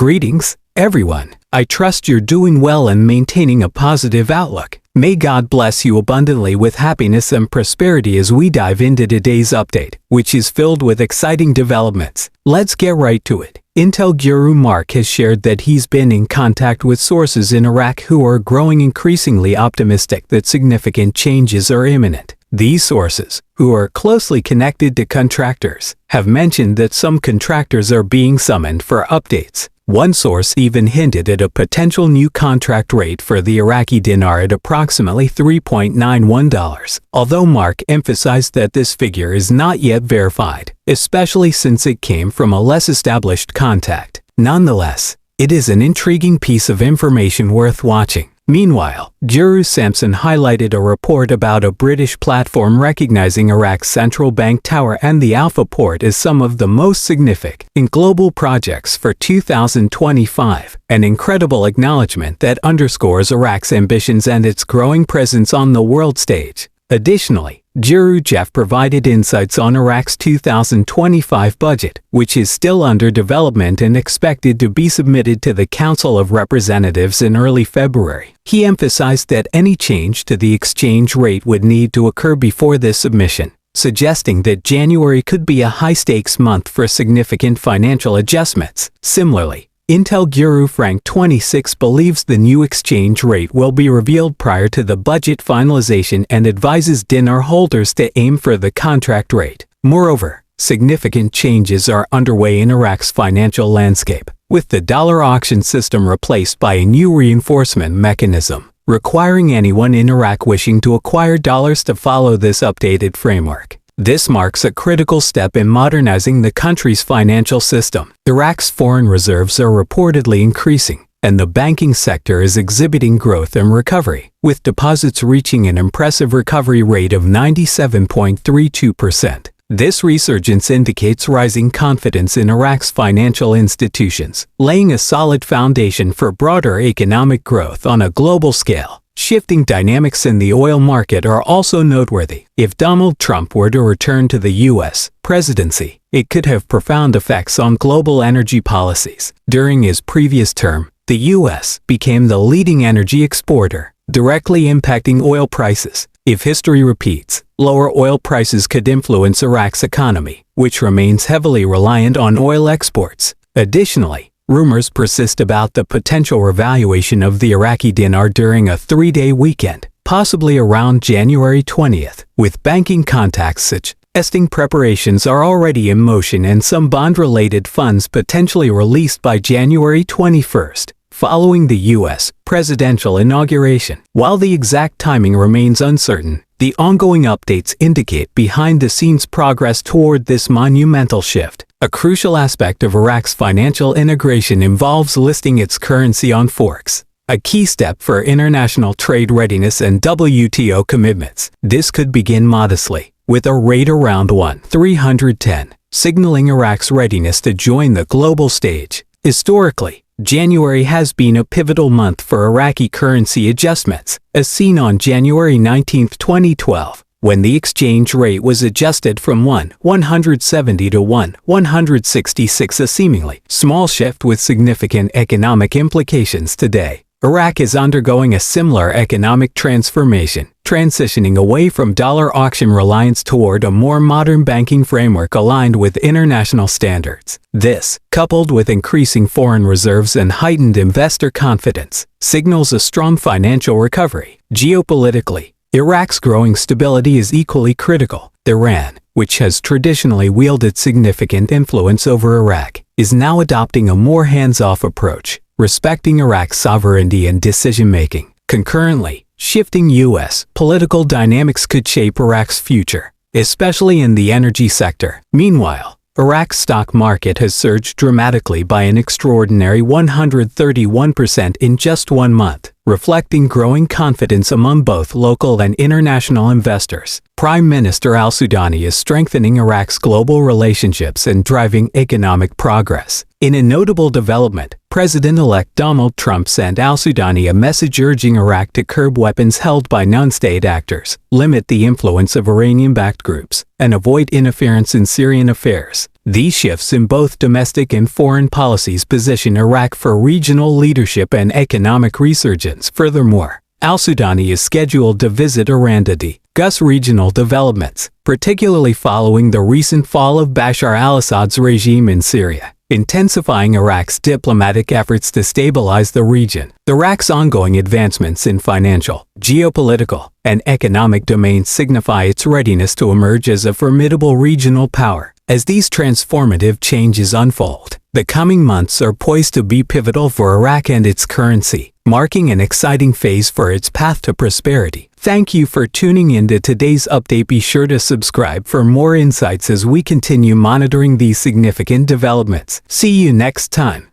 Greetings, everyone. I trust you're doing well and maintaining a positive outlook. May God bless you abundantly with happiness and prosperity as we dive into today's update, which is filled with exciting developments. Let's get right to it. Intel guru Mark has shared that he's been in contact with sources in Iraq who are growing increasingly optimistic that significant changes are imminent. These sources, who are closely connected to contractors, have mentioned that some contractors are being summoned for updates. One source even hinted at a potential new contract rate for the Iraqi Dinar at approximately $3.91, although Mark emphasized that this figure is not yet verified, especially since it came from a less established contact. Nonetheless, it is an intriguing piece of information worth watching. Meanwhile, Guru Samson highlighted a report about a British platform recognizing Iraq's central bank tower and the Alpha port as some of the most significant global projects for 2025, an incredible acknowledgement that underscores Iraq's ambitions and its growing presence on the world stage. Additionally, Guru Jeff provided insights on Iraq's 2025 budget, which is still under development and expected to be submitted to the Council of Representatives in early February. He emphasized that any change to the exchange rate would need to occur before this submission, suggesting that January could be a high-stakes month for significant financial adjustments. Similarly, Intel guru Frank 26 believes the new exchange rate will be revealed prior to the budget finalization and advises dinar holders to aim for the contract rate. Moreover, significant changes are underway in Iraq's financial landscape, with the dollar auction system replaced by a new reinforcement mechanism, requiring anyone in Iraq wishing to acquire dollars to follow this updated framework. This marks a critical step in modernizing the country's financial system. Iraq's foreign reserves are reportedly increasing, and the banking sector is exhibiting growth and recovery, with deposits reaching an impressive recovery rate of 97.32%. This resurgence indicates rising confidence in Iraq's financial institutions, laying a solid foundation for broader economic growth on a global scale. Shifting dynamics in the oil market are also noteworthy. If Donald Trump were to return to the U.S. presidency, it could have profound effects on global energy policies. During his previous term, the U.S. became the leading energy exporter, directly impacting oil prices. If history repeats, lower oil prices could influence Iraq's economy, which remains heavily reliant on oil exports. Additionally, rumors persist about the potential revaluation of the Iraqi dinar during a three-day weekend, possibly around January 20th, with banking contacts suggesting preparations are already in motion and some bond-related funds potentially released by January 21st, following the U.S. presidential inauguration. While the exact timing remains uncertain, the ongoing updates indicate behind-the-scenes progress toward this monumental shift. A crucial aspect of Iraq's financial integration involves listing its currency on forks, a key step for international trade readiness and WTO commitments. This could begin modestly, with a rate around 1/310, signaling Iraq's readiness to join the global stage. Historically, January has been a pivotal month for Iraqi currency adjustments, as seen on January 19, 2012. When the exchange rate was adjusted from 1/170 to 1/166, a seemingly small shift with significant economic implications today. Iraq is undergoing a similar economic transformation, transitioning away from dollar auction reliance toward a more modern banking framework aligned with international standards. This, coupled with increasing foreign reserves and heightened investor confidence, signals a strong financial recovery. Geopolitically, Iraq's growing stability is equally critical. Iran, which has traditionally wielded significant influence over Iraq, is now adopting a more hands-off approach, respecting Iraq's sovereignty and decision-making. Concurrently, shifting U.S. political dynamics could shape Iraq's future, especially in the energy sector. Meanwhile, Iraq's stock market has surged dramatically by an extraordinary 131% in just 1 month, reflecting growing confidence among both local and international investors. Prime Minister al-Sudani is strengthening Iraq's global relationships and driving economic progress. In a notable development, President-elect Donald Trump sent al-Sudani a message urging Iraq to curb weapons held by non-state actors, limit the influence of Iranian-backed groups, and avoid interference in Syrian affairs. These shifts in both domestic and foreign policies position Iraq for regional leadership and economic resurgence. Furthermore, al-Sudani is scheduled to visit Iran to discuss regional developments, particularly following the recent fall of Bashar al-Assad's regime in Syria, intensifying Iraq's diplomatic efforts to stabilize the region. Iraq's ongoing advancements in financial, geopolitical, and economic domains signify its readiness to emerge as a formidable regional power. As these transformative changes unfold, the coming months are poised to be pivotal for Iraq and its currency, marking an exciting phase for its path to prosperity. Thank you for tuning in to today's update. Be sure to subscribe for more insights as we continue monitoring these significant developments. See you next time.